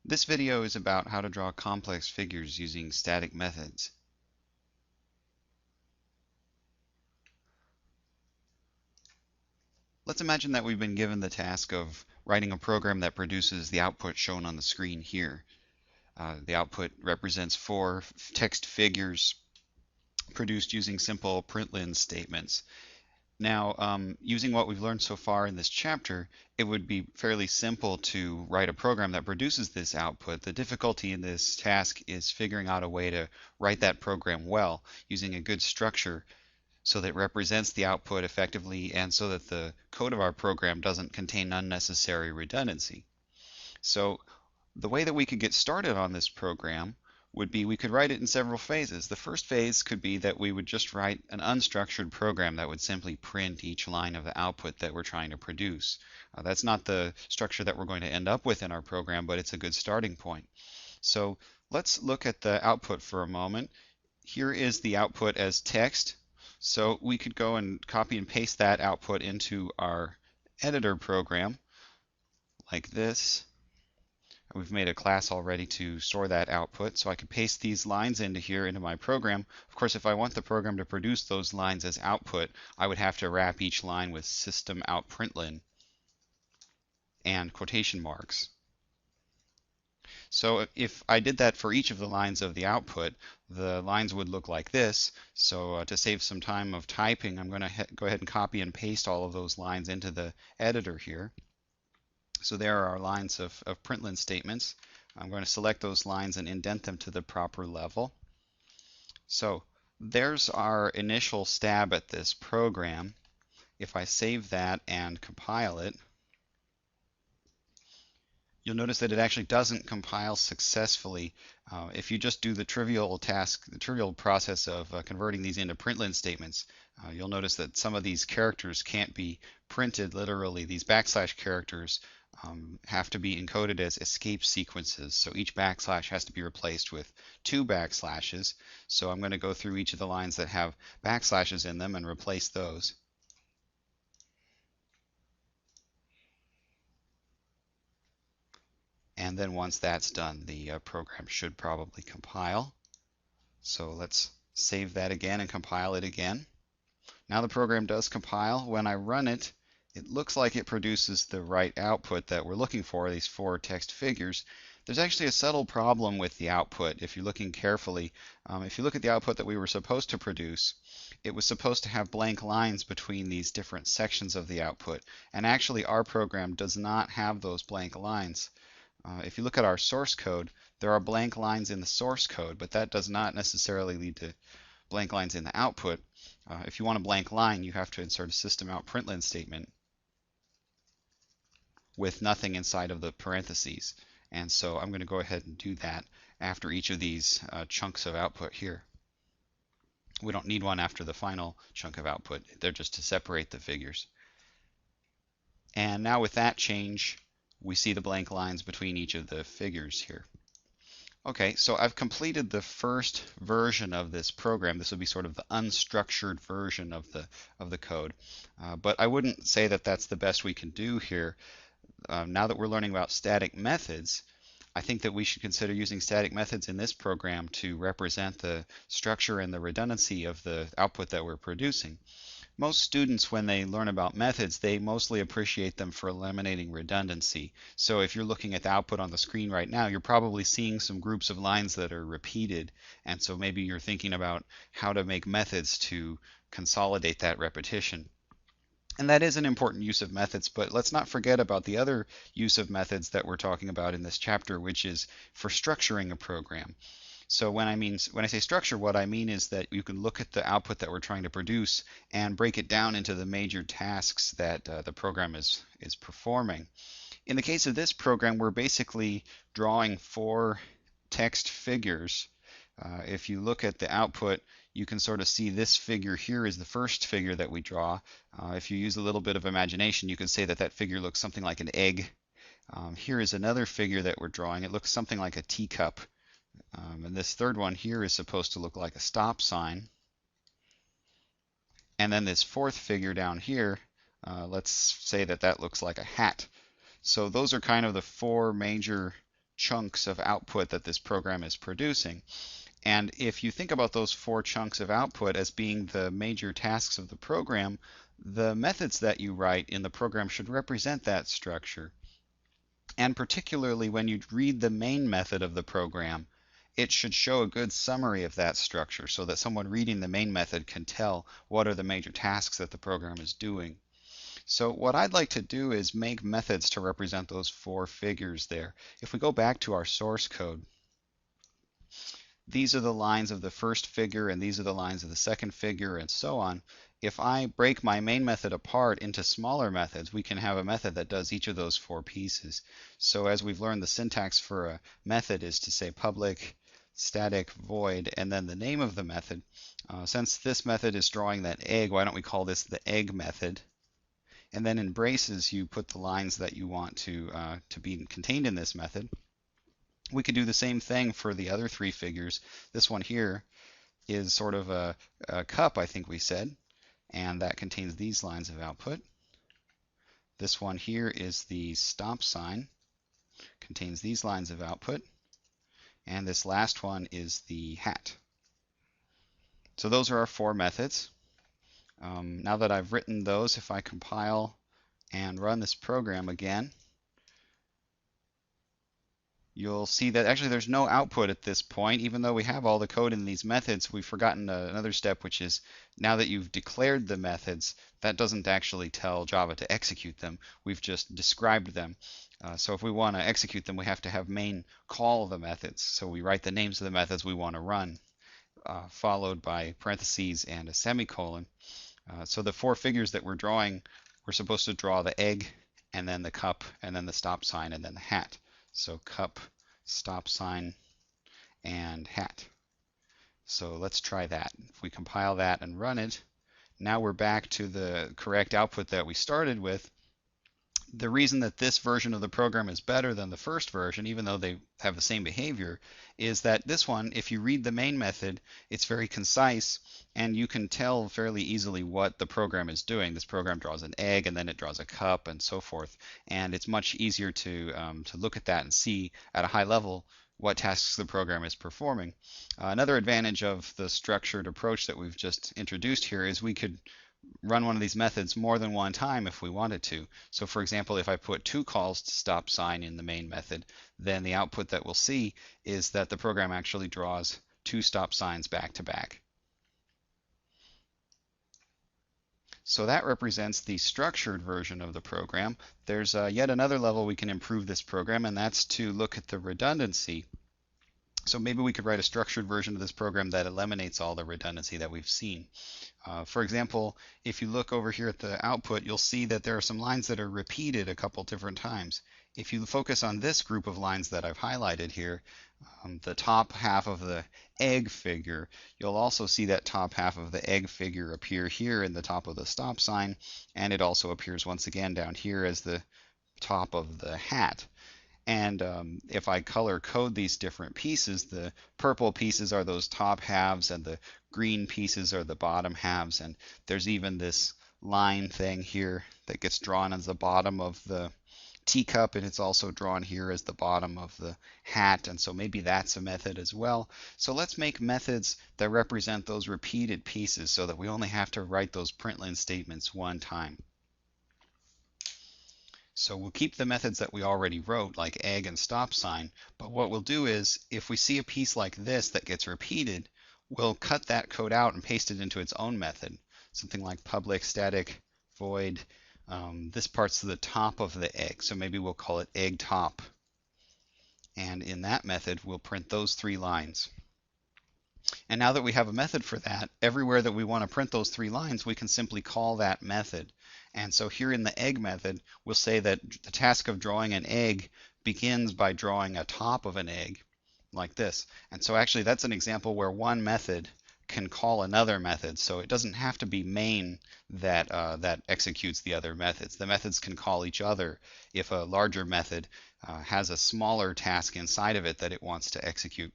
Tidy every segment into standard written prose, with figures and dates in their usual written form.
This video is about how to draw complex figures using static methods. Let's imagine that we've been given the task of writing a program that produces the output shown on the screen here. The output represents four text figures produced using simple println statements. Now, using what we've learned so far in this chapter, it would be fairly simple to write a program that produces this output. The difficulty in this task is figuring out a way to write that program well, using a good structure so that it represents the output effectively and so that the code of our program doesn't contain unnecessary redundancy. So the way that we could get started on this program would be we could write it in several phases. The first phase could be that we would just write an unstructured program that would simply print each line of the output that we're trying to produce. That's not the structure that we're going to end up with in our program, but it's a good starting point. So let's look at the output for a moment. Here is the output as text. So we could go and copy and paste that output into our editor program like this. We've made a class already to store that output, so I could paste these lines into here into my program. Of course, if I want the program to produce those lines as output, I would have to wrap each line with system out println and quotation marks. So if I did that for each of the lines of the output, the lines would look like this. So to save some time of typing, I'm going to go ahead and copy and paste all of those lines into the editor here. So there are our lines of println statements. I'm going to select those lines and indent them to the proper level. So there's our initial stab at this program. If I save that and compile it, you'll notice that it actually doesn't compile successfully. If you just do the trivial process of converting these into println statements, you'll notice that some of these characters can't be printed literally. These backslash characters have to be encoded as escape sequences. So each backslash has to be replaced with 2 backslashes. So I'm going to go through each of the lines that have backslashes in them and replace those. And then once that's done, the program should probably compile. So let's save that again and compile it again. Now the program does compile. When I run it, it looks like it produces the right output that we're looking for, these 4 text figures. There's actually a subtle problem with the output if you're looking carefully. If you look at the output that we were supposed to produce, it was supposed to have blank lines between these different sections of the output. And actually our program does not have those blank lines. If you look at our source code, there are blank lines in the source code, but that does not necessarily lead to blank lines in the output. If you want a blank line, you have to insert a system out println statement with nothing inside of the parentheses. And so I'm going to go ahead and do that after each of these chunks of output here. We don't need one after the final chunk of output. They're just to separate the figures. And now with that change, we see the blank lines between each of the figures here. Okay, so I've completed the first version of this program. This will be sort of the unstructured version of the code. But I wouldn't say that that's the best we can do here. Now that we're learning about static methods, I think that we should consider using static methods in this program to represent the structure and the redundancy of the output that we're producing. Most students, when they learn about methods, they mostly appreciate them for eliminating redundancy. So if you're looking at the output on the screen right now, you're probably seeing some groups of lines that are repeated. And so maybe you're thinking about how to make methods to consolidate that repetition. And that is an important use of methods, but let's not forget about the other use of methods that we're talking about in this chapter, which is for structuring a program. So when I say structure, what I mean is that you can look at the output that we're trying to produce and break it down into the major tasks that the program is performing. In the case of this program, we're basically drawing 4 text figures. If you look at the output, you can sort of see this figure here is the first figure that we draw. If you use a little bit of imagination, you can say that that figure looks something like an egg. Here is another figure that we're drawing. It looks something like a teacup. And this third one here is supposed to look like a stop sign. And then this fourth figure down here, let's say that that looks like a hat. So those are kind of the 4 major chunks of output that this program is producing. And if you think about those 4 chunks of output as being the major tasks of the program, the methods that you write in the program should represent that structure. And particularly when you read the main method of the program, it should show a good summary of that structure so that someone reading the main method can tell what are the major tasks that the program is doing. So what I'd like to do is make methods to represent those 4 figures there. If we go back to our source code, these are the lines of the first figure and these are the lines of the second figure and so on. If I break my main method apart into smaller methods, we can have a method that does each of those 4 pieces. So as we've learned, the syntax for a method is to say public static void and then the name of the method. Since this method is drawing that egg, why don't we call this the egg method? And then in braces, you put the lines that you want to be contained in this method. We could do the same thing for the other 3 figures. This one here is sort of a cup, I think we said, and that contains these lines of output. This one here is the stop sign, contains these lines of output, and this last one is the hat. So those are our 4 methods. Now that I've written those, if I compile and run this program again, you'll see that actually there's no output at this point. Even though we have all the code in these methods, we've forgotten another step, which is now that you've declared the methods, that doesn't actually tell Java to execute them. We've just described them. So if we want to execute them, we have to have main call the methods. So we write the names of the methods we want to run, followed by parentheses and a semicolon. So the 4 figures that we're drawing, we're supposed to draw the egg, and then the cup, and then the stop sign, and then the hat. So cup, stop sign, and hat. So let's try that. If we compile that and run it, now we're back to the correct output that we started with. The reason that this version of the program is better than the first version, even though they have the same behavior, is that this one, if you read the main method, it's very concise, and you can tell fairly easily what the program is doing. This program draws an egg, and then it draws a cup, and so forth. And it's much easier to look at that and see at a high level what tasks the program is performing. Another advantage of the structured approach that we've just introduced here is we could run one of these methods more than one time if we wanted to. So for example, if I put 2 calls to stop sign in the main method, then the output that we'll see is that the program actually draws 2 stop signs back to back. So that represents the structured version of the program. There's yet another level we can improve this program, and that's to look at the redundancy. So maybe we could write a structured version of this program that eliminates all the redundancy that we've seen. For example, if you look over here at the output, you'll see that there are some lines that are repeated a couple different times. If you focus on this group of lines that I've highlighted here, the top half of the egg figure, you'll also see that top half of the egg figure appear here in the top of the stop sign, and it also appears once again down here as the top of the hat. And if I color code these different pieces, the purple pieces are those top halves and the green pieces are the bottom halves. And there's even this line thing here that gets drawn as the bottom of the teacup, and it's also drawn here as the bottom of the hat. And so maybe that's a method as well. So let's make methods that represent those repeated pieces so that we only have to write those println statements one time. So we'll keep the methods that we already wrote, like egg and stop sign, but what we'll do is, if we see a piece like this that gets repeated, we'll cut that code out and paste it into its own method. Something like public static void, this part's the top of the egg, so maybe we'll call it egg top. And in that method, we'll print those 3 lines. And now that we have a method for that, everywhere that we want to print those 3 lines, we can simply call that method. And so here in the egg method, we'll say that the task of drawing an egg begins by drawing a top of an egg, like this. And so actually that's an example where one method can call another method. So it doesn't have to be main that executes the other methods. The methods can call each other if a larger method has a smaller task inside of it that it wants to execute.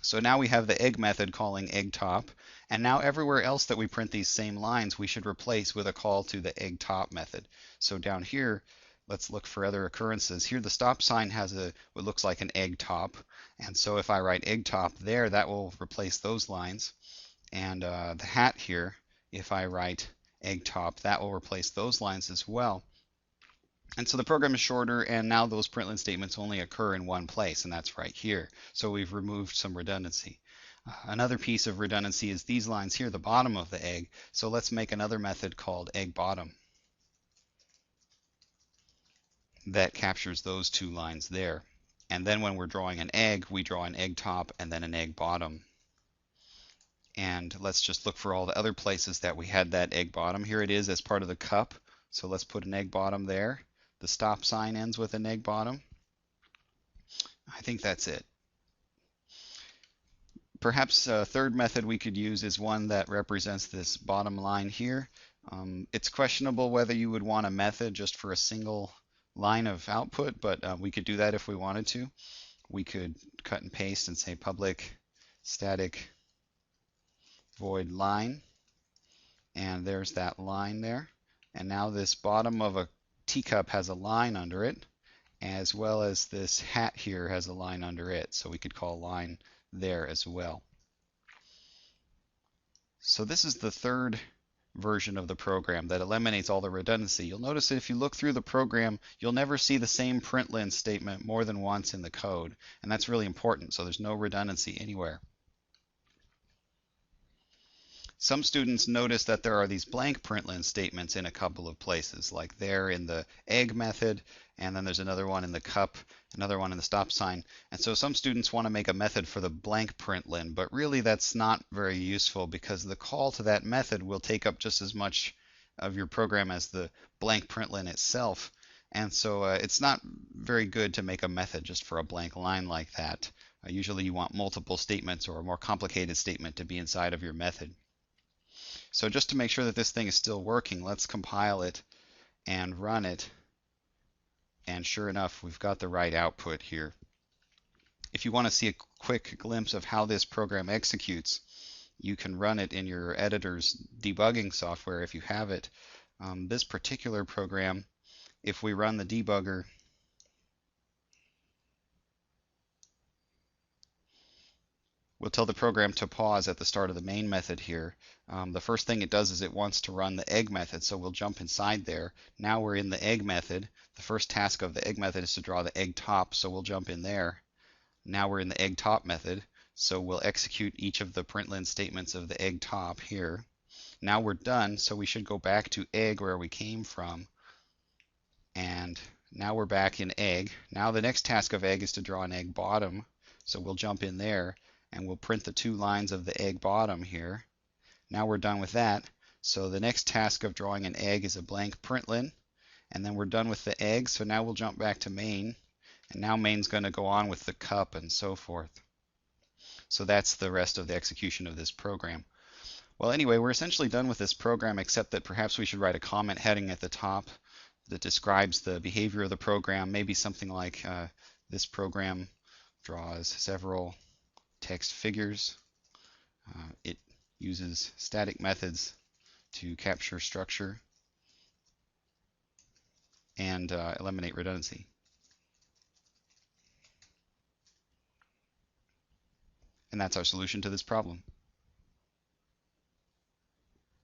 So now we have the egg method calling egg top, and now everywhere else that we print these same lines we should replace with a call to the egg top method. So down here Let's look for other occurrences. Here the stop sign has what looks like an egg top, and so if I write egg top there, that will replace those lines. And the hat here, if I write egg top, that will replace those lines as well. And so the program is shorter, and now those println statements only occur in one place, and that's right here. So we've removed some redundancy. Another piece of redundancy is these lines here, the bottom of the egg. So let's make another method called egg bottom that captures those two lines there. And then when we're drawing an egg, we draw an egg top and then an egg bottom. And let's just look for all the other places that we had that egg bottom. Here it is as part of the cup. So let's put an egg bottom there. The stop sign ends with an egg bottom. I think that's it. Perhaps a third method we could use is one that represents this bottom line here. It's questionable whether you would want a method just for a single line of output, but we could do that if we wanted to. We could cut and paste and say public static void line, and there's that line there. And now this bottom of a teacup has a line under it, as well as this hat here has a line under it, so we could call line there as well. So this is the third version of the program that eliminates all the redundancy. You'll notice that if you look through the program, you'll never see the same println statement more than once in the code, and that's really important, so there's no redundancy anywhere. Some students notice that there are these blank println statements in a couple of places, like there in the egg method, and then there's another one in the cup, another one in the stop sign. And so some students want to make a method for the blank println, but really that's not very useful because the call to that method will take up just as much of your program as the blank println itself. And so it's not very good to make a method just for a blank line like that. Usually you want multiple statements or a more complicated statement to be inside of your method. So just to make sure that this thing is still working, let's compile it and run it. And sure enough, we've got the right output here. If you want to see a quick glimpse of how this program executes, you can run it in your editor's debugging software if you have it. This particular program, if we run the debugger, we'll tell the program to pause at the start of the main method here. The first thing it does is it wants to run the egg method, so we'll jump inside there. Now we're in the egg method. The first task of the egg method is to draw the egg top, so we'll jump in there. Now we're in the egg top method, so we'll execute each of the println statements of the egg top here. Now we're done, so we should go back to egg where we came from. And now we're back in egg. Now the next task of egg is to draw an egg bottom, so we'll jump in there and we'll print the two lines of the egg bottom here. Now we're done with that. So the next task of drawing an egg is a blank println, and then we're done with the egg. So now we'll jump back to main, and now main's going to go on with the cup and so forth. So that's the rest of the execution of this program. Well, anyway, we're essentially done with this program, except that perhaps we should write a comment heading at the top that describes the behavior of the program. Maybe something like this program draws several text figures. It uses static methods to capture structure and eliminate redundancy. And that's our solution to this problem.